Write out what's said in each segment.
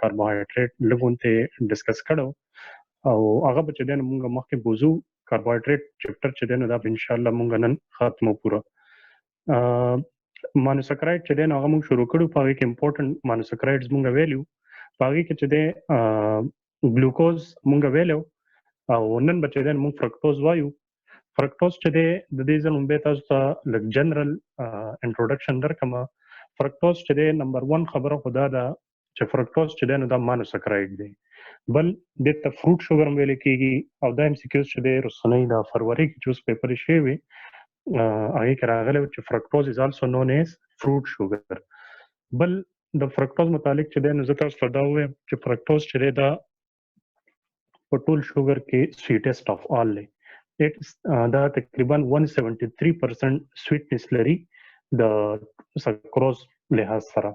کاربوهایډریټ لګونته ډیسکس کړو او هغه به چې دنه موږ مخکې بوزو کاربوهایډریټ چپټر چې دنه دا ان شاء الله موږ نن ختمو پوره مونوساکراید چې دنه هغه موږ شروع کړو په کې امپورټنت مونوساکرایډز موږ ویلو په کې چې د ګلوکوز موږ ویلو او نن به چې دنه موږ فرکټوز وایو فرکټوز چې د دې ځل به تاسو ته لږ جنرال انټروډکشن درکم فرکټوز چې د نمبر 1 خبره خدا ده چې فرکټوز چې دنه دا مونوساکراید دی بل د ته فروټ شوګر ویل کېږي او دا ام سی کیوز چې د رسنۍ د فروری کې چوز پیپر شي وي هغه کې راغلی چې فرکټوز از آلسو نون ایز فروټ شوګر بل د فرکټوز متعلق چې د نو تاسو ته دا وایم چې فرکټوز چې دا په ټول شوګر کې سویټست اف آل دی دا تقریبا 173% سویټنس لري د سکروز لحاظ سره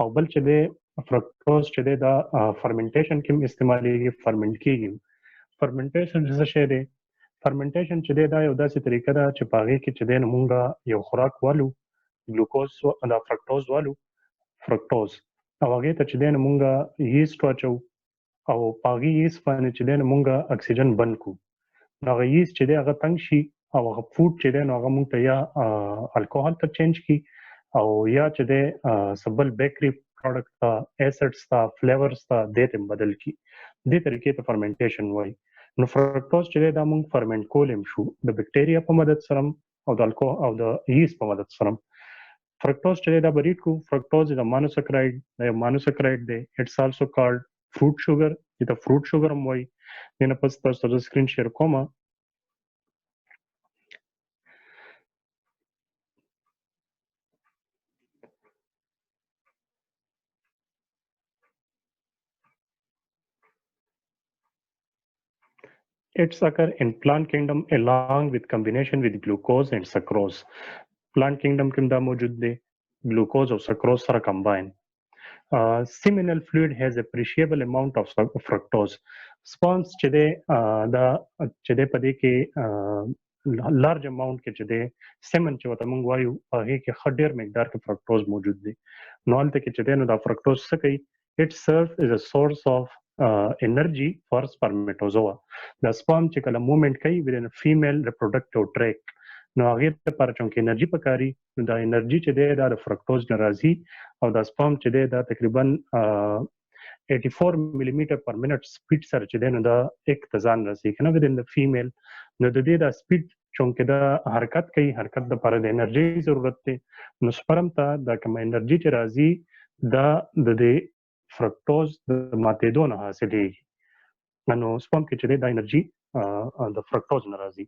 او بل چې د فرکټوز چې دا فرمنټیشن کې استعمالېږي فرمنټ کېږي فرمنټیشن څه شی دی فرمنټیشن چې دا یو داسې طریقه ده چې په هغې کې چې دی موږ یو خوراک والو ګلوکوز دا فرکټوز والو فرکټوز او هغې ته چې دی موږ ییسټ واچو او په هغې ییسټ باندې چې دی موږ اکسیجن بند کړو نو هغه ییسټ چې دی هغه تنګ شي او هغه فوډ چې دی نو هغه موږ ته یا الکوهول ته چینج کړي او یا چې دی سبل بیکري پروډکټ ته ایسډز ته فلیورز ته دې ته بدل کړي دې طریقې ته فرمنټیشن وایي نو فرکټوز چې دا موږ فرمنټ کولم شو د بکټیریا په مدد سره او د الکوهول او د ییسټ په مدد سره فرکټوز چې دا بریډ کو فرکټوز د مونوساکراید د مونوساکراید دی اټس آلسو کالډ فروټ شوګر د فروټ شوګر هم وایي نه پس تاسو د سکرین شیر کوم It's occur in plant kingdom along with combination with glucose and sucrose. Plant kingdom کې دا موجود دی glucose او sucrose سره combine. Seminal fluid has appreciable amount of fructose. Sperms چې دی دا چې دی په دې کې large amount کې چې دی semen چې وته موږ وایو هغه کې خډیر مقدار کې فرکټوز موجود دی نو هلته کې چې دی نو دا فرکټوز څه کوي it serves as a source of energy for spermatozoa the sperm چې کله موومېنټ کوي within a female reproductive tract نو هغه لپاره چې انرژي پکاري نو دا انرژي چې دی دا فرکټوز نه راځي او دا سپرم چې دی دا تقریبا 84 ملي پر منټ سپیډ سره چې دی نو دا یک تزان راسي کنه within the female نو د دې دا سپیډ چې دا حرکت کوي حرکت لپاره د انرژي ضرورت دی نو سپرم ته دا کوم انرژي چې راځي دا د فرکټوز د ماتېدو نه حاصلېږي نو سپرم کې چې دا انرژي د فرکټوز نه راځي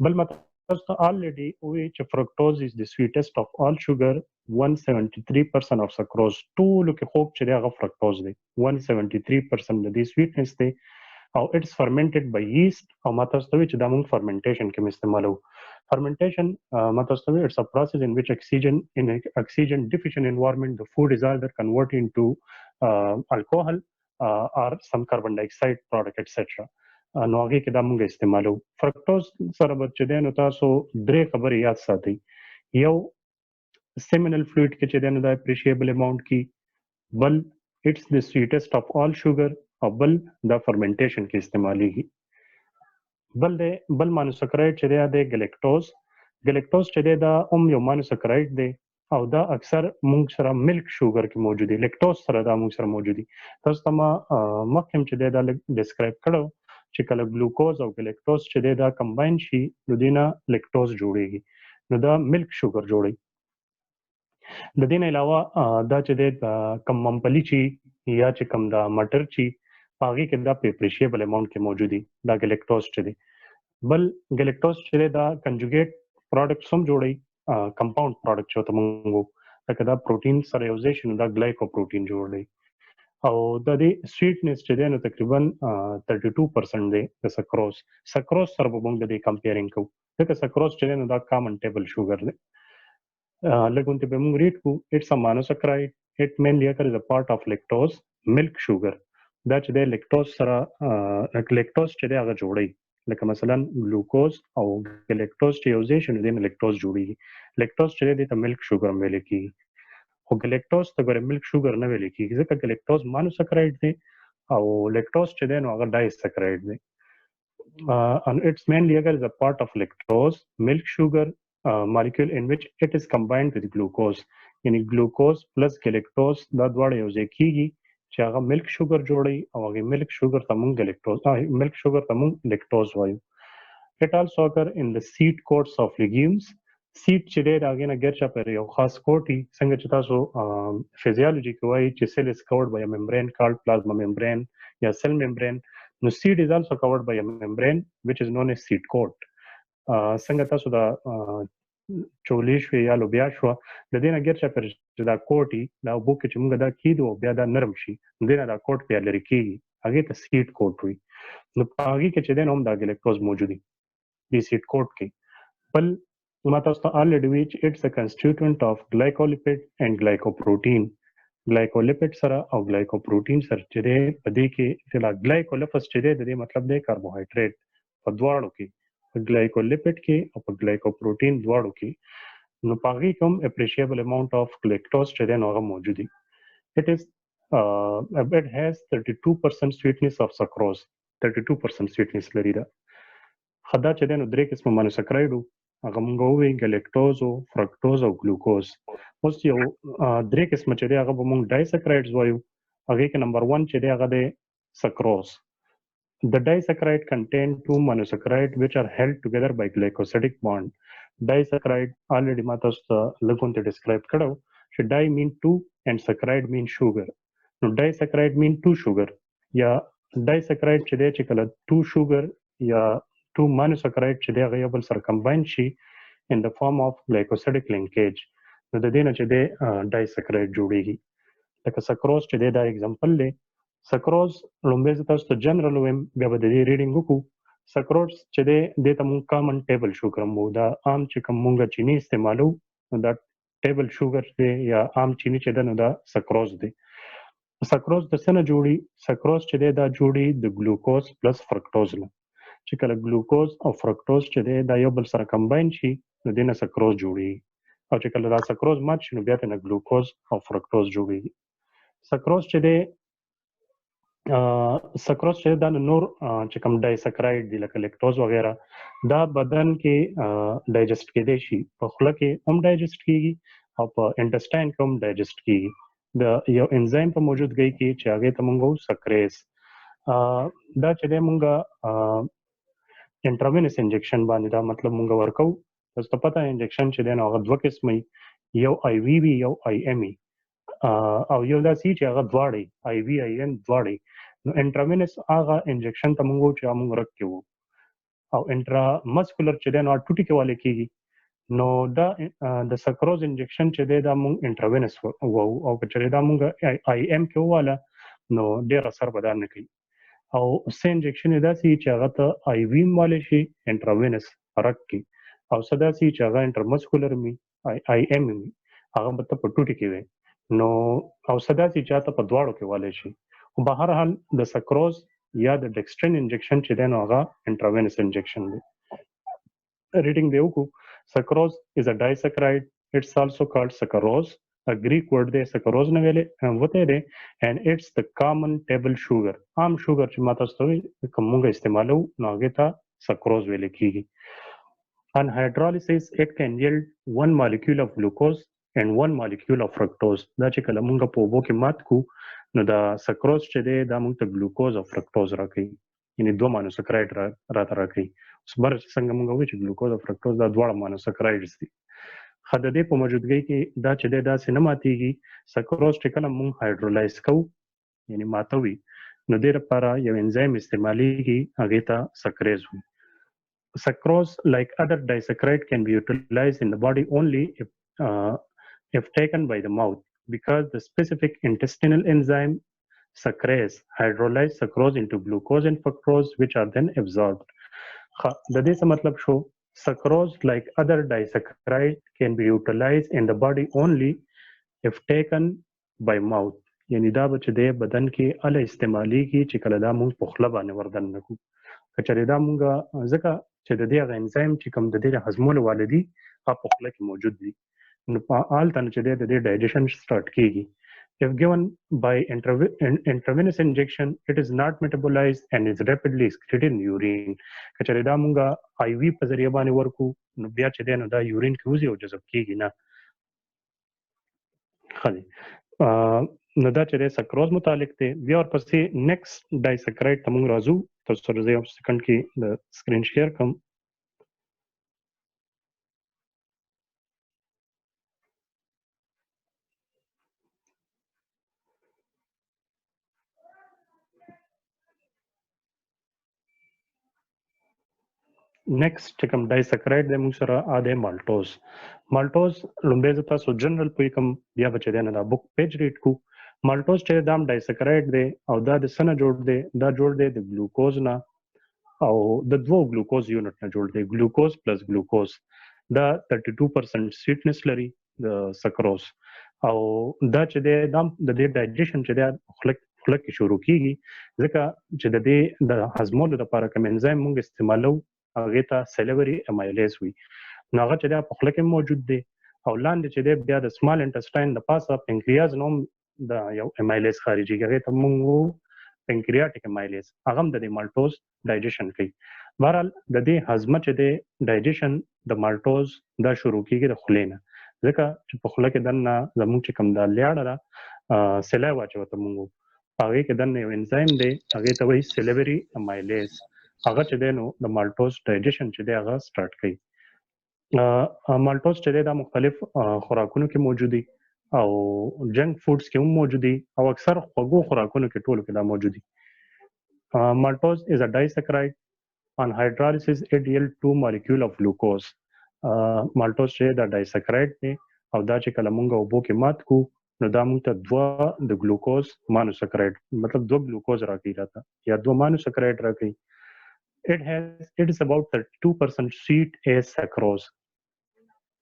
بل مطلب تاسو already وی چې فرکټوز is the sweetest of all sugar 173% of sucrose ټول کې خوب چې هغه فرکټوز دی 173% د دې سویټنس دی او it's fermented by yeast او مطلب چې دا موږ fermentation کې استعمالو fermentation مطلب it's a process in which oxygen deficient environment the food is either converted into alcohol or some carbon dioxide product etc نو هغه کې دا موږ استعمالو فرکټوز سره چې دی نو تاسو درې خبرې یاد ساتئ یو seminal fluid کې چې دی نو دا appreciable amount کې بل it's the sweetest of all sugar او بل دا fermentation کې استعمالېږي بل مونوساکراید چې دی د ګلیکټوز چې دی دا یو مونوساکراید دی او دا اکثر موږ سره ملک شوګر کې موجود دی لیکټوز سره دا موږ سره موجود دی تاسو ته ما مخکې چې دی دا ډیسکرایب کړو چې کله ګلوکوز او ګلیکټوز چې دا کمباین شي نو دینه لیکټوز جوړیږي نو دا ملک شوګر جوړي د دې نه علاوه دا چې کم ممپلی چی یا چې کم دا مټر چی هغه کې دا اپریشیبل اماونت کې موجود دي دا ګلیکټوز چې دی بل ګلیکټوز چې دا کنجوګیټ پروډکټس هم جوړي کمپاوند پروډکټ چې ته مونږ لکه دا پروتین سره یوزیشن دا ګلایکو پروتین جوړي او د دې سویټنس چې دی نو تقریبا 32% دی د سکروز سره به موږ د دې کمپیرینګ کوو ځکه سکروز چې دی نو دا کامن ټیبل شوګر دی لګونته به موږ ریډ کوو اټس ا مونوساکراید اټ مینلی اکر از ا پارت اف لیکټوز ملک شوګر دا چې دی لیکټوز سره لیکټوز چې دی هغه جوړي لکه مثلا ګلوکوز او ګلیکټوز چې یوزیشن دی نو لیکټوز جوړي لیکټوز چې دی ته ملک شوګر ویل کیږي خو ګلیکټوز ته ګوره ملک شوګر نه ویل کېږي ځکه ګلیکټوز مانوسکراید دی او لیکټوز چې دی نو هغه ډایسکراید دی. And it's mainly as a part of lactose, milk sugar molecule in which it is combined with glucose. یعنی glucose plus galactose دا دواړه یو ځای کیږي چې هغه ملک شوګر جوړي او هغه ملک شوګر ته مونږ ملک شوګر ته مونږ لیکټوز وایو. It also occur in the seed coats of legumes. Seed چې دی د هغې نه ګرچه پر یو خاص کوټ وي څنګه چې تاسو فزیالوجي کې وایي چې cell is covered by a membrane called plasma membrane یا cell membrane. No, seed is also covered by a membrane which is known as seed coat. څنګه تاسو دا چولی شوې یا لوبیا شوه د دې نه ګرچه پر چې دا کوټ وي دا اوبو کې چې موږ دا کیږدو بیا دا نرم شي نو دې نه دا کوټ بیا لرې کېږي هغې ته سیډ کوټ وي. نو په هغې کې چې دی نو هم دا ګلیکټوز موجود وي دې سیډ کوټ کې. بل ما تاسو ته الریډي وی چې اټس ا کنسټیټوئنټ اف ګلایکولیپیډ اینډ ګلایکوپروټین. ګلایکولیپیډ سره او ګلایکوپروټین سره چې دی په دې کې چې ګلایکولفس چې دی د دې مطلب دی کاربوهایډریټ په دواړو کې په ګلایکولیپیډ کې او په ګلایکوپروټین دواړو کې نو په هغې کې هم اپریشیبل اماونټ اف ګلیکټوز چې دی نو هغه موجود دي. It has 32% sweetness of sucrose. 32% sweetness لري دا. خدا چې دی نو درې قسمه مانوسکراید هغه مونږ ووایي ګلیکټوز او فرکټوز او ګلوکوز. اوس یو درې قسمه چې دی هغه به مونږ ډایسکرایډز وایو. هغې کې نمبر 1 چې دی هغه دی سکروز. The disaccharide contain two monosaccharides which are held together by glycosidic bond. Disaccharide already ما تاسو ته لږ غونډې describe کړو چې di mean two and saccharide mean sugar. نو disaccharide mean two sugar یا disaccharide چې دی چې کله two sugar یا two monosaccharide چې دی هغه یو بل سره combine شي in the form of glycosidic linkage نو د دې نه چې دی disaccharide جوړیږي. لکه سکروز چې دی دا اگزامپل دی. سکروز لومبه زه تاسو ته جنرال وایم بیا به د دې ریډینګ وکړو. سکروز چې دی دې ته مونږ کامن ټیبل شوګر مو دا عام چې کوم مونږ چینی استعمالو نو دا ټیبل شوګر دی یا عام چینی چې ده نو دا سکروز دی. سکروز د څه نه جوړي؟ سکروز چې دی دا جوړي د ګلوکوز پلس فرکټوز نه. چې کله ګلوکوز او فرکټوز چې دی دا یو بل سره کمباین شي نو دې نه سکروز جوړي او چې کله دا سکروز مات شي نو بیا ته نه ګلوکوز او فرکټوز جوړي. سکروز چې دی سکروز چې دا نور چې کوم ډایسکراید دي لکه لیکټوز وغیرہ دا بدن کې ډایجست کېدی شي په خوله کې هم ډایجست کېږي او په انټسټاین کې هم ډایجست کېږي د یو انزایم په موجودګۍ کې چې هغې ته موږ وایو سکریز. دا چې دی موږ انټراوینس انجکشن باندې دا مطلب موږ ورکوو. تاسو ته پته انجکشن چې دی نو هغه دوه قسمه یو آی وي وي یو آی ایم وي او یو داسې چې هغه دواړه آی وي آی ایم دواړه. نو انټراوینس هغه انجکشن ته موږ چې موږ ورکوو او انټرا مسکولر چې دی نو ټوټي کې والي کېږي. نو دا د سکروز انجکشن چې دی دا موږ انټراوینس وو او چې دا موږ آی ایم کې واله نو ډېر اثر به دا نه کوي. او څه انجکشن داسې چې هغه ته آی وي والی شي انټراوینس فرق کې او څه داسې چې هغه انټرمسکولر می آی ایم می هغه به ته په ټوټي کې وي نو او څه داسې چې هغه په دواړو کې والی شي. خو به هر حال د سکروز یا د ډیکسټرین انجکشن چې دی نو هغه انټراوینس انجکشن دی. ریډینګ دی وکړو. سکروز is a disaccharide. It's also called saccharose. A Greek word دی سکروز نه ویلې وته دی and it's the common table sugar. عام شوګر چې ما تاسو ته کوم موږ استعمالو نو هغې ته سکروز ویل کېږي. On hydrolysis it can yield one molecule of glucose and one molecule of fructose. دا چې کله موږ په اوبو کې مات کو نو دا سکروز چې دی دا موږ ته ګلوکوز او فرکټوز راکوي یعنې دوه مانوسکراید راته راکوي. اوس بر څنګه موږ وایو چې ګلوکوز او فرکټوز دا دواړه مانوسکرایډز دي. خو د دې په موجودګۍ کې دا چې دی داسې نه ماتېږي. سکروز چې کله موږ هایډرولایز کوو یعنې ماتوي نو دې لپاره یو انزایم استعمالیږي هغې ته سکریز وي. Sucrose, like other disaccharide, can be utilized in the body only if taken by the mouth because the specific intestinal enzyme sucrase hydrolyze sucrose into glucose and fructose which are then absorbed. د دې څه مطلب شو؟ Sucrose, like other disaccharide, can be utilized in the body only if taken by mouth. یعنی دا به چې دی بدن کې اله استعمالیږي چې کله دا موږ په خوله باندې وردننه کړو. که چېرې دا موږ ځکه چې د دې هغه انزایم چې کوم د دې د هضمولو واله دي هغه په خوله کې موجود دي نو په حال ته چې د ډایجیشن سٹارټ کیږي. If given by intravenous injection, it is not metabolized and is rapidly excreted in urine. کچره دا مونږه آی وی په ذریعہ باندې ورکو نو بیا چې دی نو دا یورین کې وځي او جذب کیږي نه. خلی نو دا چې دی سکروز متعلق دی. بیا ورپسې نیکسټ ډایسکرایډ ته مونږ راځو. تاسو سره زه یو سکند کې د سکرین شیر کوم. نیکسټ چې کوم ډایسکرایډ دی موږ سره ا دی مالټوز. مالټوز لومبه زه تاسو جنرال پوی کوم بیا به چې دی نه دا بوک پیج ریډ کو. مالټوز چې دا ډایسکرایډ دی او دا د سنه جوړ دی. دا جوړ دی د ګلوکوز نه او د دوه ګلوکوز یونټ نه جوړ دی. ګلوکوز پلس ګلوکوز دا 32% سویټنس لري د سکروز او دا چې دی دا د دې ډایجیشن چې دی خله کې شروع کیږي ځکه چې د دې د هضمولو لپاره کوم انزایم موږ استعمالو هغه ته سلیوري امایلیز وي. نو هغه چې دا په خله کې موجود دی او لاندې چې دی بیا د سمال انټسټاین د پاسه پنکریاز نوم د یو امایلیز خارجي هغه ته موږ پنکریاټیک امایلیز هغه د مالټوز ډایجیشن کوي. بهرحال د دې هضمه چې دی ډایجیشن د مالټوز دا شروع کیږي د خولې نه ځکه چې په خوله کې دننه زموږ چې کوم دا لیاړه ده سلیوا چې ورته موږ هغې کې دننه یو انزایم دی هغې ته وایي سلیوري امایلیز. هغه چې دی نو د مالټوز ډایجیشن چې دی هغه سٹارټ کوي. مالټوز چې دی دا مختلف خوراکونو کې موجود دي او جنک فوډز کې هم موجود دي او اکثر خوږو خوراکونو کې ټولو کې دا موجود دي. مالټوز is a disaccharide. On hydrolysis it yield 2 molecule of glucose. مالټوز چې دا ډایسکرایډ دی او دا چې کله مونږ اوبو کې مات کو نو دا مونږ ته دوه د ګلوکوز مانوسکرایډ مطلب دوه ګلوکوز راکوي راته یا دوه مانوسکرایډ راکوي. It is about 32% sweet as sucrose.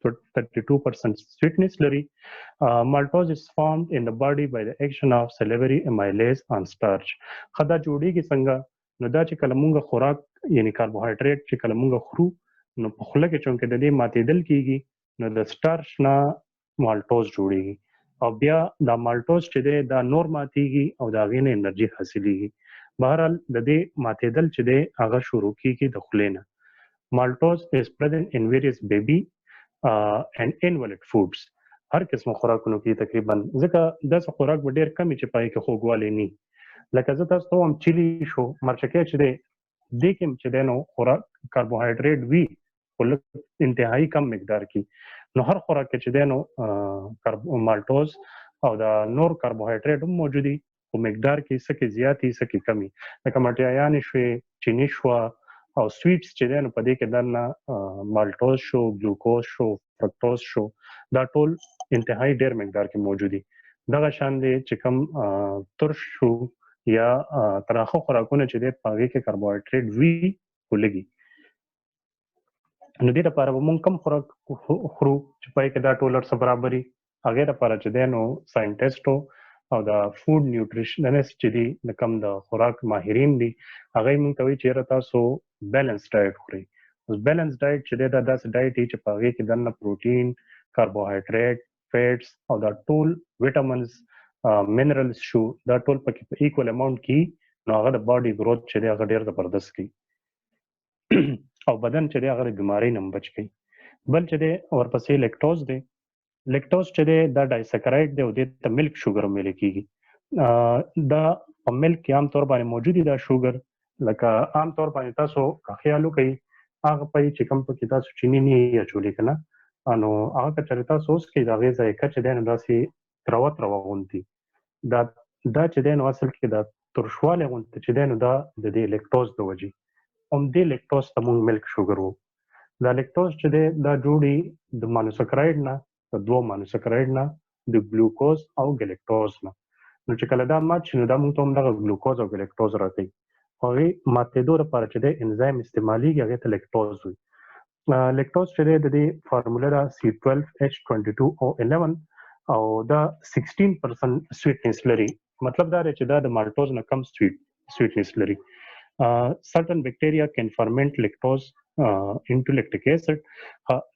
So 32% sweetness لري. Maltose is formed in the body by the action of salivary amylase on starch. خدا جوړیږي څنګه نو دا چې کله مونږ خوراک یعنی کاربوهایډریټ چې کله مونږ خورو نو په خوله کې چونکې د دې ماتېدل کیږي نو د سٹارچ نه مالټوز جوړیږي او بیا دا مالټوز چې دی دا نور ماتېږي او دا غینه انرژي حاصلېږي. بهرحال د دې ماتېدل چې دی هغه شروع کیږي د خولې نه. Maltose is present in various baby and invalid foods. هر قسم خوراکونو کې تقریبا ځکه داسې خوراک به ډېر کم چې پای کې خوږوالی نه لکه زه تاسو ته هم چیلي شو مرچکې چې دی دې کې چې دی نو خوراک کاربوهایډریټ وي خو انتهایی کم مقدار کې نو هر خوراک کې چې دی نو مالټوز او دا نور کاربوهایډریټ هم موجود دي خو مقدار کې څه کې زیاتې څه کې کمی لکه مټیایانې شوې چینی شوه او سویټس چې دی نو په دې کې دننه مالټوز شو ګلوکوز شو فرکټوز شو دا ټول انتهایی ډېر مقدار کې موجود دي. دغه شان دی چې کوم ترش شو یا تراخه خوراکونه چې دی په هغې کې کاربوهایډریټ وي خو لږي نو دې لپاره به مونږ کم خوراک خورو چې پای کې دا ټول څه برابري هغې لپاره چې دی نو ساینټسټو او د فود نیوټریشنسټ چې دي د کوم د خوراک ماهرین دي هغې مونږ ته وایي چې یاره تاسو بیلنس ډایټ خورئ. اوس بیلنس ډایټ چې دی دا داسې ډایټ دی چې په هغې کې دننه پروټین کاربوهایډریټ فیټس او دا ټول ویټامنز منرلز شو دا ټول پکې په ایکول اماونټ کې نو هغه د باډي ګروث چې دی هغه ډېر زبردست کوي او بدن چې دی هغه د بیمارۍ نه بچ کوي. بل چې دی ورپسې لیکټوز دی. لیکټوز چې دی دا ډایسکرایډ دی او دې ته ملک شوګر ویل کېږي. دا په ملک کې عام طور باندې موجود دي دا شوګر لکه عام طور باندې تاسو خیال وکړئ هغه پای چې کوم پکې تاسو چینی نه یې اچولې که نه نو هغه که چېرې تاسو اوس کوئ د هغې ذایقه چې دی نو داسې تروه تروه غوندې دا چې دی نو اصل کې دا ترشوالی غوندې چې دی نو دا د دې لیکټوز د وجې همدې لیکټوز ته مونږ ملک شوګر وو. دا لیکټوز چې دی دا جوړي د مانوسکرایډ نه د دوه مانوسکرایډ نه د ګلوکوز او ګلیکټوز نه نو چې کله دا مات شي نو دا مونږ ته هم دغه ګلوکوز او ګلیکټوز راکوي خو هغې ماتېدو لپاره چې دی انزایم استعمالیږي هغې ته لیکټوز وي. لیکټوز چې دی د دې فارموله ده C12H22O11 او دا 16% سویټنس لري مطلب دا دی چې دا د مالټوز نه کم سویټنس لري. Certain bacteria can ferment lactose into lactic acid.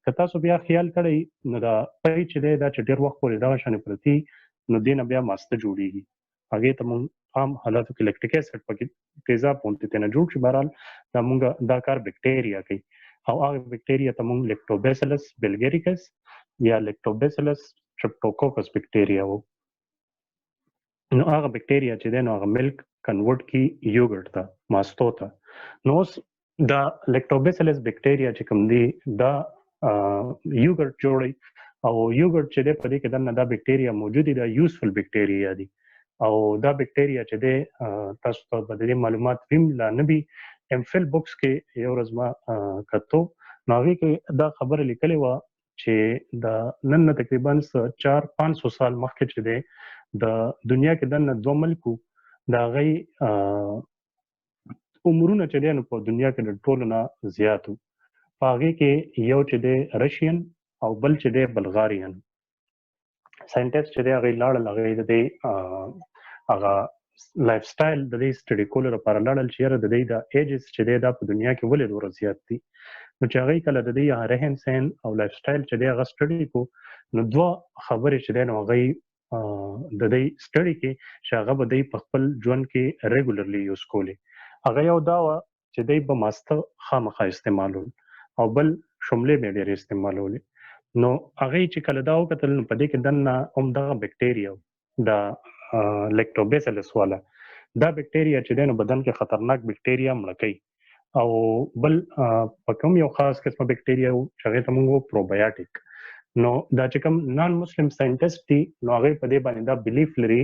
که تاسو بیا خیال کړئ نو دا پی چې دی دا چې ډېر وخت پورې دغه شانې پرتي نو دې نه بیا ماسته جوړېږي هغې ته مونږ عام حالاتو کې لکټیک اسید پکې تیزاب غوندې ترېنه جوړ شي بهرحال دا کار بکټیریا کوي او هغه بکټیریا ته مونږ لیکټوبیسیلس بلګریکس یا لیکټوبیسیلس ټریپټوکوکس بکټیریا وو نو هغه بکټیریا چې دی نو هغه ملک کنورټ کی یوګرټ ته ماستو ته نو اوس دا لیکټوبیسیلس بکټیریا چې کوم دی دا یوګرټ جوړي او یوګرټ چې دی په دې کې دننه دا بکټیریا موجود دي دا یوزفل بکټیریا دي او دا بکټیریا چې دی تاسو ته به د دې معلومات ویم لا نه وي امفل بوکس کې یو ورځ ما کتو نو هغې کې دا خبره لیکلې وه چې د نن نه تقریبا 400-500 سال مخکې چې دی د دنیا کې دننه دوه ملکو د هغې عمرونه چې دی نو په دنیا کې د ټولو نه زیات وو په هغې کې یو چې دی رشین او بل چې دی بلغاریان ساینټسټ چې دی هغې لاړل هغې د دې هغه لایف سټایل د دې سټډي کولو لپاره لاړل چې یاره د دې د ایجز چې دی دا په دنیا کې ولې دومره زیات دي نو چې هغې کله د دې رهن سهن او لایف سټایل چې دی هغه سټډي کو نو دوه خبرې چې دی نو هغې د دې سټډي کې چې هغه به دی په خپل ژوند کې ریګولرلی یوز کولې هغه یو دا وه چې دی به ماسته خامخا استعمالول او بل شملې به ډېرې استعمالولې نو هغې چې کله دا وکتل نو په دې کې دننه همدغه بکټیریا دا لیکټوبیسیلس والا دا بکټیریا چې دی نو بدن کې خطرناک بکټیریا مړه کوي او بل په کوم یو خاص قسمه بکټیریا و چې هغې ته موږ پروبایوټیک نو دا چې کوم نان مسلم ساینټسټ دي نو هغې په دې باندې دا بلیف لري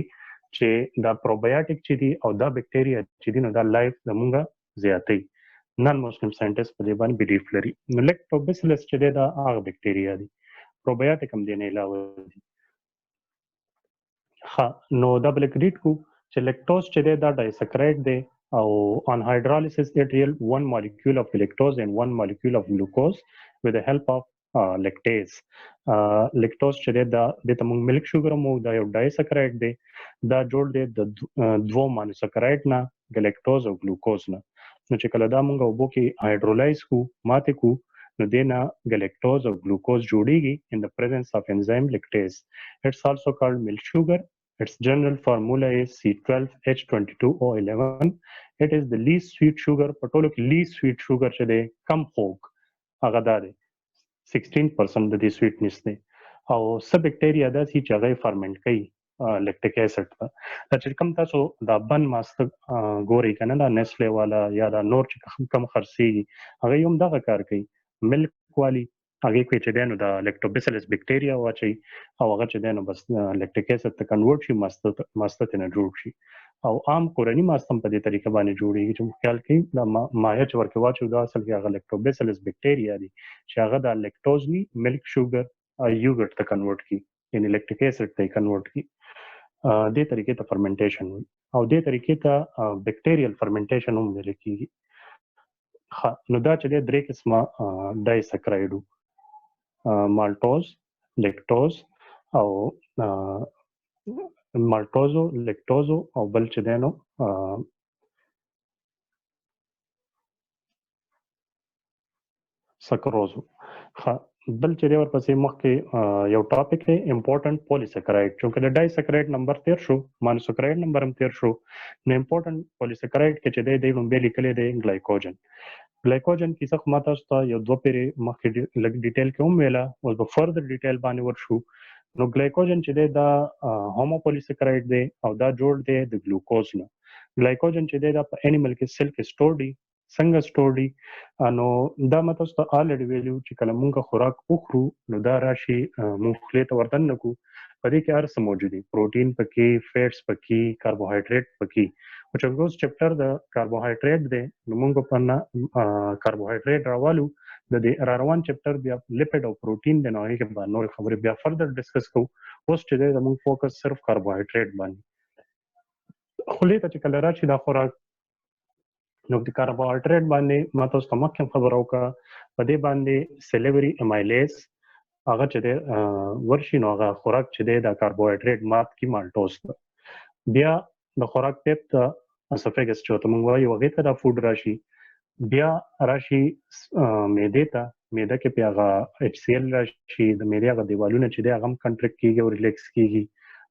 چې دا پروبایوټیک چې دي او دا بکټیریا چې دي نو دا لایف زموږ زیاتوي نان مسلم ساینټسټ په دې باندې بلیف لري نو لیکټوبیسیلس چې دی دا هغه بکټیریا دي پروبایوټیک هم دې نه علاوه دي نو دا بلګریډ کو چې لیکټوز چې دی دا ډایسکرایډ دی او on hydrolysis it yield one molecule of lactose and one molecule of glucose with the help of lactase lactose چې دی دا د موږ ملک شوګر مو دا یو ډایسکرایډ دی دا جوړ دی د دوه مانوسکرایډ نه ګلیکټوز او ګلوکوز نه نو چې کله دا موږ اوبو کې هایدرولایز کو ماته کو نو دینا galactose or glucose جوړیږي in the presence of enzyme lactase. It's also called milk sugar. Its general formula is C12H22O11. It is the least sweet sugar. په ټولو کې least sweet sugar چې دی کم خوږ هغه دا دی 16% د دې سویټنس دی او څه بکټیریا داسې چې هغه فرمنټ کوي لیکټیک اسید ته چې کوم تاسو دا بن ماسته ګوري کنه دا نسله والا یا دا نور چې کم خرسي هغه هم دغه کار کوي ملک والی هغه کې چې دینو دا لیکټوبیسیلس بکټیریا واچي او هغه چې دینو بس لیکټیک اسید ته کنورټ شي ماسته نه جوړ شي او عام کورنی ماستم په دې طریقه باندې جوړیږي چې خیال کوي دا مایع چې ورکه واچو دا اصل کې هغه لیکټوبیسیلس بکټیریا دي چې هغه دا لیکټوز ني ملک شوګر یوګرټ ته کنورټ کی یعنی لیکټیک اسید ته کنورټ کی دې طریقې ته فرمنټیشن او دې طریقې ته بکټیریل فرمنټیشن هم ویل کیږي نو دا چې درې قسمه ډایسکرایډ مالټوز لیکټوز او مالټوزو لیکټوزو او بل چې دینو سکروزو بل چې ورپسې مخکې یو ټاپک دی امپورټنٹ پولیسکرایډ چې د ډایسکرایډ نمبر تیر شو مانوسکرایډ نمبر هم تیر شو نو امپورټنٹ پولیسکرایډ کې چې دی هم به لیکلې دی ګلایکوجن ګلایکوجن کیسه خو ماته تاسو ته یو دوه پیری مخکې لږ ډیټیل کې هم ویله اوس به فردر ډیټیل باندې ورشو نو ګلایکوجن چې دی دا هوموپولیسکرایډ دی او دا جوړ دی د ګلوکوز نه ګلایکوجن چې دی دا په انیمل کې سیل کې سٹور دی څنګه سٹور دی نو دا ماته تاسو ته الریډي ویلو چې کله مونږ خوراک وخورو نو دا راشي مونږ خولې ته ورتن نکو په دې کې هر څه موجود دي پروتین پکې فیټس پکې کاربوهایډریټ پکې او چې اوس چپټر د کاربوهایډریټ دی نو مونږ په کاربوهایډریټ راوالو د دې روان چپټر بیا لیپید او پروتین د نوې کې باندې نور خبرې بیا فردر ډیسکس کوو اوس چې د مونږ فوکس صرف کاربوهایډریټ باندې خولې ته چې کله راشي دا خوراک نو د کاربوهایډریټ باندې ما تاسو ته مخکې خبر اوکړه په دې باندې سلیوري امایلیز هغه چې د ورشي نو هغه خوراک چې د کاربوهایډریټ مات کی مالټوز بیا د خوراک پیپ ته اسفیګس چې ته موږ وایو هغه ته د فود راشي بیا راشي معدې ته، معده کې بیا هغه HCl راشي، د معدې هغه دیوالونه چې دی هغه هم کنټریکټ کیږي او ریلیکس کیږي،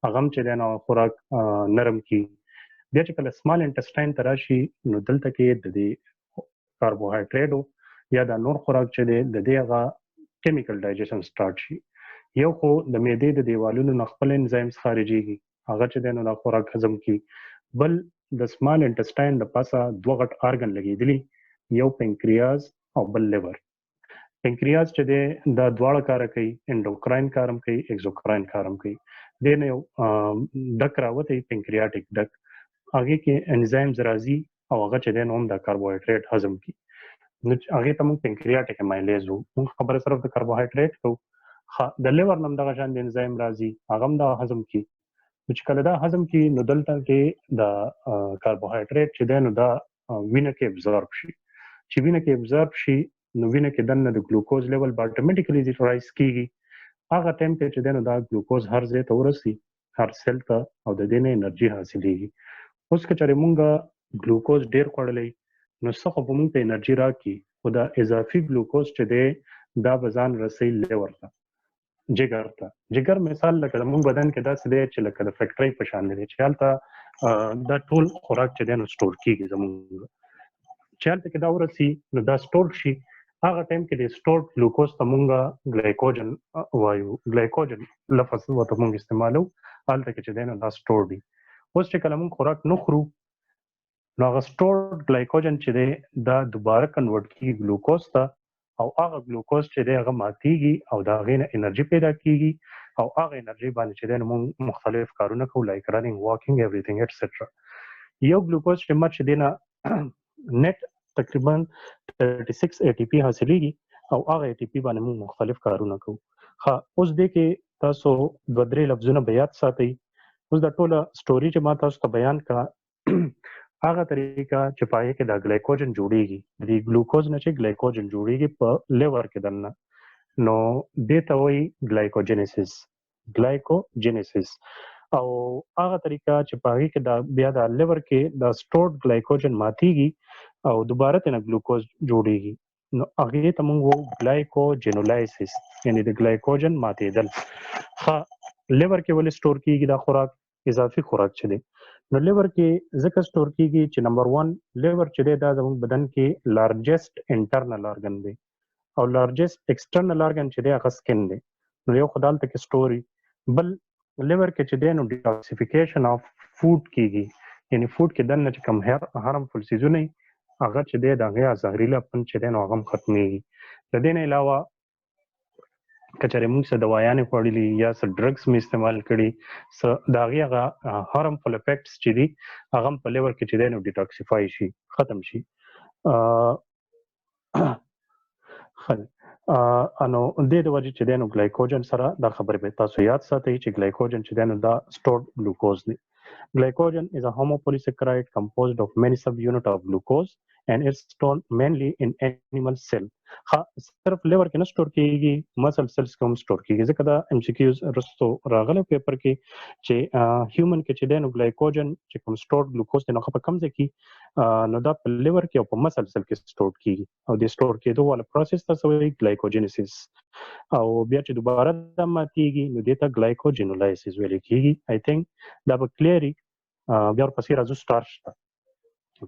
هغه هم چې دی نو خوراک نرم کیږي. بیا چې کله سمال انټسټاین ته راشي نو دلته کې د دې کاربوهایډریټو یا د نور خوراک چې دی د دې هغه کیمیکل ډایجیشن سٹارټ شي. یو خو د معدې د دیوالونو نه خپل انزایمز خارجيږي، هغه چې دی نو د خوراک هضم کی. بل د سمال انټسټاین د پاسه دوه غټ ارګن لګېدلي، یو پنکریاز او بل لیور. پنکریاز چې دی دا دواړه کار کوي، انډوکراین کارم کوي، اکزوکراین کارم کوي. د نه یو ډک راوته پنکریاټک ډک، هغه کې انزایمز راځي او هغه چې دی نو هم د کاربوهایډریټ هضم کی. نو هغه ته موږ پنکریاټک امایلیز وو، موږ خبره صرف د کاربوهایډریټ کوو. د لیور نم دغه شان د انزایم راځي، هغه هم دا هضم کی. چې کله دا هضم کی نو دلته کې د کاربوهایډریټ چې دی نو دا وینه کې ابزورب شي. چې وینه کې ابزورب شي نو وینه کې دنه د ګلوکوز لیول به اتوماتیکلی رایز کیږي. هغه ټایم کې چې دی نو دا ګلوکوز هر ځای ته ورسي، هر سیل ته، او د دې نه انرژي حاصلېږي. اوس که چېرې مونږ ګلوکوز ډیر خوړلی نو څه خو به مونږ ته انرژي راکړي، خو دا اضافي ګلوکوز چې دی دا به ځان رسوي لیور ته، جگر ته. جگر مثال لکه زموږ بدن کې داسې دی چې لکه د فیکټرۍ په شان دی چې هلته دا ټول خوراک چې دی نو سټور کیږي. زموږ چې هلته کې دا ورسي نو دا سټور شي، هغه ټایم کې د سټورډ ګلوکوز ته مونږ ګلایکوجن وایو. ګلایکوجن لفظ ورته مونږ استعمالو، هلته کې چې دی نو دا سټور دي. اوس چې کله مونږ خوراک نه خورو نو هغه سټورډ ګلایکوجن چې دی دا دوباره کنورټ کیږي ګلوکوز ته، او هغه ګلوکوز چې دی هغه ماتیږي او د هغې نه انرژي پیدا کیږي، او هغه انرژي باندې چې دی نو مونږ مختلف کارونه کوو، لایک رننګ، واکینګ، ایوریثینګ ایټسټرا. یو ګلوکوز چې مات چې دی نه نت تقریبا 36 ATP حاصلېږي او هغه ATP باندې موږ مختلف کارونه کوو. اوس دې کې تاسو دوه درې لفظونه به یاد ساتئ. اوس دا ټوله سټوري چې ما تاسو ته بیان کړه هغه طریقه چې پای کې دا ګلایکوجن جوړیږي، د ګلوکوز نه چې ګلایکوجن جوړیږي په لیور کې دننه، نو دې ته وایي ګلایکوجینیسیس. او هغه طریقه چې پای کې دا بیا د لیور کې دا سټورډ ګلایکوجن ماتیږي او دوباره تنه ګلوکوز جوړیږي، نو هغه ته موږ وایو ګلایکوجینولایسیس، یعنی د ګلایکوجن ماتېدل. لیور کې ولې سټور کیږي دا خوراک؟ اضافي خوراک چې دی نو لیور کې ځکه سټور کیږي چې نمبر 1 لیور چې دی دا زموږ بدن کې لارجست انټرنل ارګن دی او لارجست ایکسټرنل ارګن چې دی هغه سکن دی. نو یو خدای ته کې سټوري. بل لیور کې چې دی نو ډیټاکسیفیکیشن اف فود کیږي، یعنی فود کې دنه چې کم هارمفل سيزونه هغه چې دی د هغه زهريله پن چې دی نو هغه ختميږي. د دې نه علاوه کچره موږ څه دوايانې خوړلې یا څه ډرګز می استعمال کړي، څه دا هغه هارمفل افیکټس چې دي هغه په لیور کې چې دی نو ډیټاکسیفای شي، ختم شي. انو د دې وجه چې دی نو ګلایکوجن سره دا خبره به تاسو یاد ساتئ چې ګلایکوجن چې دی نو دا سټورډ ګلوکوز دی. Glycogen is a homopolysaccharide composed of many subunits of glucose and it's stored mainly in animal cell. صرف لیور کې نه سٹور کیږي، مسل سیلز کې هم سٹور کیږي. ځکه دا MCQs رستو راغله پیپر کې چې هیومن کې چې دی نو ګلایکوجن چې کوم سٹورډ ګلوکوز دی نو په کم ځای کې نو دا په لیور کې او په مسل سیل کې سٹور کیږي او د سٹور کېدو والا پروسس ته وایي ګلایکوجینیسیس. او بیا چې دوباره دا ماتیږي نو دې ته ګلایکوجینولایسیس ویل کیږي. آی تھنک دا به کلیری. بیا ورپسې راځو سٹارچ ته.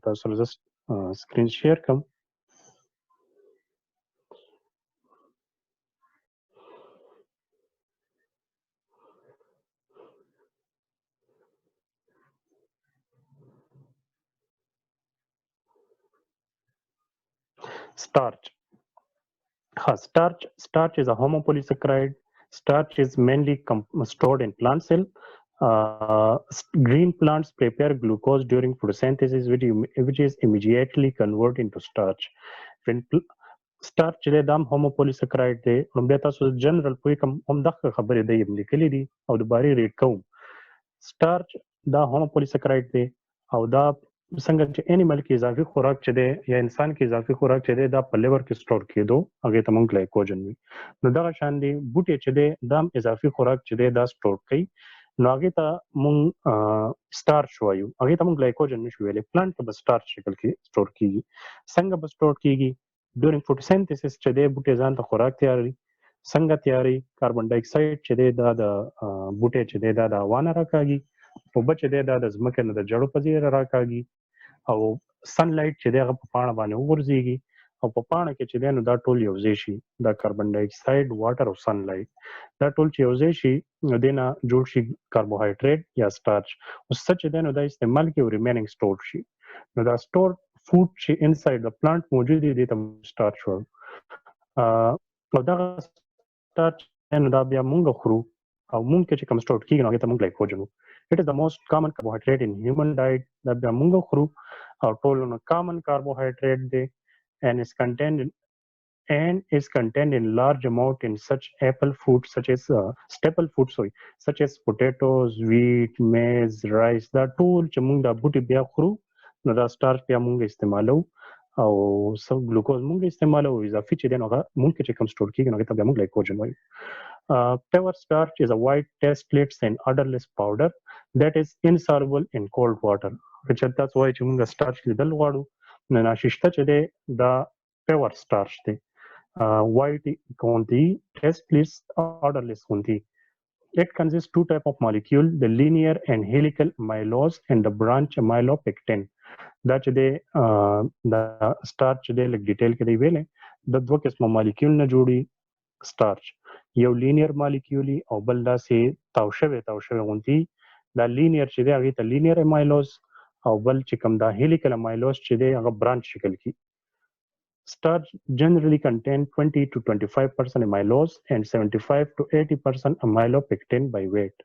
تاسو له سکرین شیر کوم. Starch. Starch is a homopolysaccharide. Starch is mainly stored in plant cell. Green plants prepare glucose during photosynthesis, which is immediately converted into starch. When starch چې دا homopolysaccharide دی، نو بیا تاسو جنرال پوی کوم هم دغه خبرې دی لیکلې دي او دوباره ریډ کوم. starch دا homopolysaccharide دی او دا څنګه چې انیمل کې اضافي خوراک چې دی یا انسان کې اضافي خوراک چې دی دا په لیور کې سٹور کېدو هغه ته مونږ ګلایکوجن وي. نو دغه شان دی بوټي چې دی دا اضافي خوراک چې دی دا سٹور کوي نو هغه ته مونږ سټارچ وایو، هغه ته مونږ ګلایکوجن نشو ویلې. پلانټ کې به سټارچ شکل کې سٹور کیږي. څنګه به سٹور کیږي؟ ډورینګ فوټوسنتھسس چې دی بوټي ځان ته خوراک تیاری. څنګه تیاری؟ کاربن ډای اکساید چې دی دا د بوټي چې دی دا د هوا نه راکاږي، اوبه چې دی دا د ځمکې نه د جړو په ځای راکاږي، او سن لایټ چې دی هغه په پاڼه باندې وغورځيږي، او په پاڼه کې چې دی نو دا ټول یو ځای شي، دا کاربن ډای اکساید، واټر او سن لایټ دا ټول چې یو ځای شي نو دینه جوړ شي کاربوهایډریټ یا سٹارچ. اوس څه چې دی نو دا استعمال کې او ریمیننګ سٹور شي. نو دا سٹور فود چې انساید د پلانټ موجود دي ته سٹارچ وایو. او دا سٹارچ نو دا بیا مونږ خورو، او مونږ چې کوم سٹور کیږي نو هغه ته مونږ ګلایکوجن وایو. It is the most common carbohydrate in human diet. دا بیا مونږ خورو او ټول نو کامن کاربوهایډریټ دی and is contained in large amount in such staple foods such as potatoes, wheat, maize, rice. دا ټول چې مونږ دا بوټي بیا خورو نو دا سٹارچ بیا مونږ استعمالو او سب ګلوکوز مونږ استعمالو، اضافي چې دی نو هغه مونږ چې کوم سٹور کیږي نو هغه ته بیا مونږ ګلایکوجن وایو. Pure starch is a white tasteless and odorless powder that is insoluble in cold water. چې تاسو وایي چې موږ سٹارچ لیدل غواړو نو ناششته چې دی دا پیور سٹارچ دی، white غوندي tasteless odorless غوندي. It consists two type of molecule, the linear and helical amylose and the branch amylopectin. دا چې دی دا سٹارچ چې دی لږ ډیټیل کې دی ویلې د دوه قسمه مالیکول نه جوړي سٹارچ، یو لینیر مالیکول او بل داسې تاو شوی غوندي. دا لینیر چې دی هغه ته لینیر امایلوز او بل چې کوم دا هیلیکل امایلوز چې دی هغه برانچ شکل کی. Starch generally contain 20 to 25% amylose and 75 to 80% amylopectin by weight.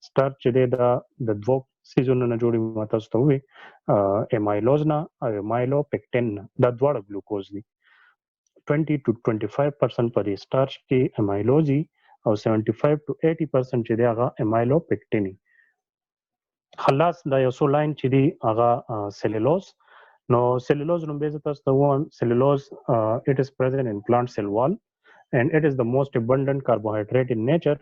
Starch چې دی دا د دوه سیزونو نه جوړي ماته ستوي، امایلوز نه او امایلوپیکټین نه، دا دواړه ګلوکوز دي. 20 to 25% پر سٹارچ کې امایلوزي او 75 to 80% چې دی هغه امایلوپیکټینی. خلاص دا یو څو لاین چې دی هغه سیلولوز. نو سیلولوز نو به تاسو ته وایم سیلولوز it is present in plant cell wall and it is the most abundant carbohydrate in nature,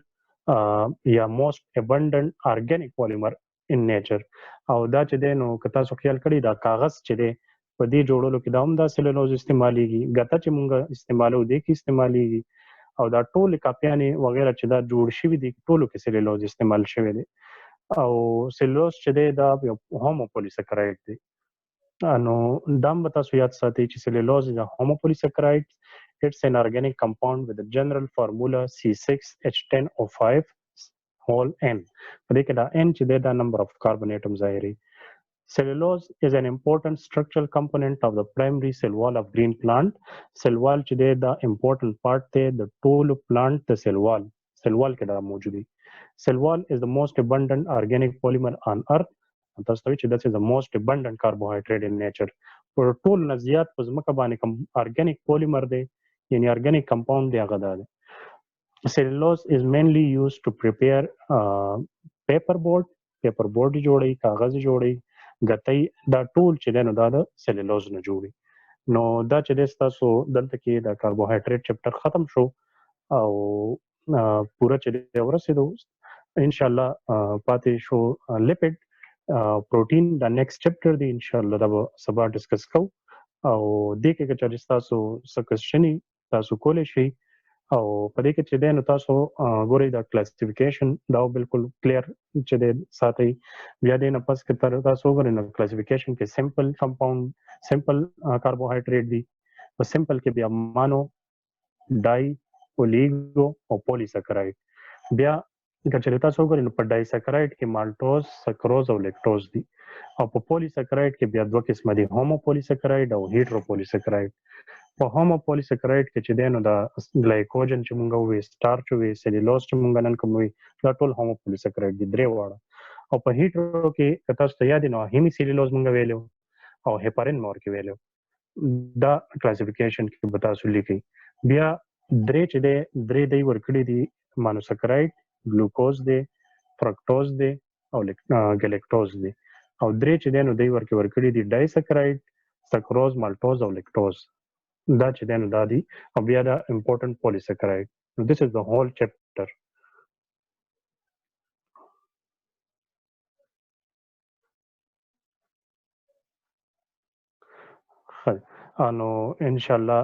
یا most abundant organic polymer in nature. او دا چې دی نو که تاسو خیال کړئ دا کاغذ چې دی په دې جوړولو کې دا هم دا سیلولوز استعمالیږي، ګته چې مونږ استعمالو دې کې استعمالیږي، او دا ټول کاپیانې وغیرہ چې دا جوړ شوي دي ټولو کې سیلولوز استعمال شوی دی. او سیلولوز چې دی دا هوموپولیسکرایډ دی. نو دا هم به تاسو یاد ساتئ چې سیلولوز is a homopolysaccharide. It's an organic compound with the general formula C6H10O5 whole N. په دې کې دا N چې دی دا number of carbon atoms ظاهري. Cellulose is an important structural component of the primary cell wall of green plant. Cell wall چې دی دا important part دی د ټول plant د cell wall کې دا موجود دی. Cell wall is the most abundant organic polymer on earth. تاسو ته چې this is the most abundant carbohydrate in nature. پر ټول نه زیات په ځمکه باندې کوم organic polymer دی یعنی organic compound دی هغه دا دی. Cellulose is mainly used to prepare paperboard جوړي، کاغذ جوړي، ګتۍ، دا ټول چې دی نو دا د سیلولوز نه جوړي. نو دا چې دی ستاسو دلته کې د کاربوهایډریټ چپټر ختم شو او پوره چې دی ورسېدو انشاءالله پاتې شو لیپډ پروټین دا نیکسټ چپټر دی انشاءالله دا به سبا ډسکس کوو. او دې کې که چېرې ستاسو څه کوېسچنې تاسو کولی شئ او په دې کې چې دی نو تاسو ګورئ دا کلاسیفیکیشن دا بالکل کلیر چې دی ساتئ. بیا دې نه پس کې تاسو وګورئ نو کلاسیفیکیشن کې سمپل کمپاوند سمپل کاربوهایډریټ دی، په سمپل کې بیا مانو، ډای، اولیګو او پولیسکرایډ. بیا که چېرې تاسو وګورئ نو په ډایسکرایډ کې مالټوز، سکروز او لیکټوز دي، او په پولیسکرایډ کې بیا دوه قسمه دي، هوموپولیسکرایډ او هیټروپولیسکرایډ. په هوموپولیسکرایډ کې چې دی نو دا ګلایکوجن چې مونږ ووایو، سٹارچ ووایو، سیلولوز چې مونږ نن کوم وایو، دا ټول هوموپولیسکرایډ دي درې واړه. او په هیټرو کې که تاسو ته یاد وي نو هیمی سیلولوز مونږ ویلو او هیپارین مور کې ویلو. دا کلاسیفیکیشن کې به تاسو لیکئ. بیا درې چې دی درې دی ورکړي دي، مانوسکرایډ، ګلوکوز دی، فرکټوز دی او ګلیکټوز دی. او درې چې دی نو دی ورکړي دي ډایسکرایډ، سکروز، مالټوز او لیکټوز. دا چې دی نو دا دي. او بیا دا امپورټنٹ پولیسکرایډ. نو دس از د هول چپټر. ان شاء الله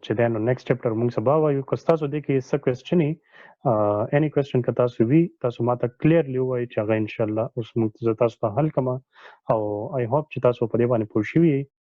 چې دا نو نیکسټ چپټر موږ سبا وایو که تاسو د کې څه کوېسچن اني کوېسچن که تاسو وي تاسو ماته کلیرلی وایي چې هغه ان شاء الله اوس موږ زه تاسو ته حل کړم او آی هوپ چې تاسو په دې باندې پوه شوي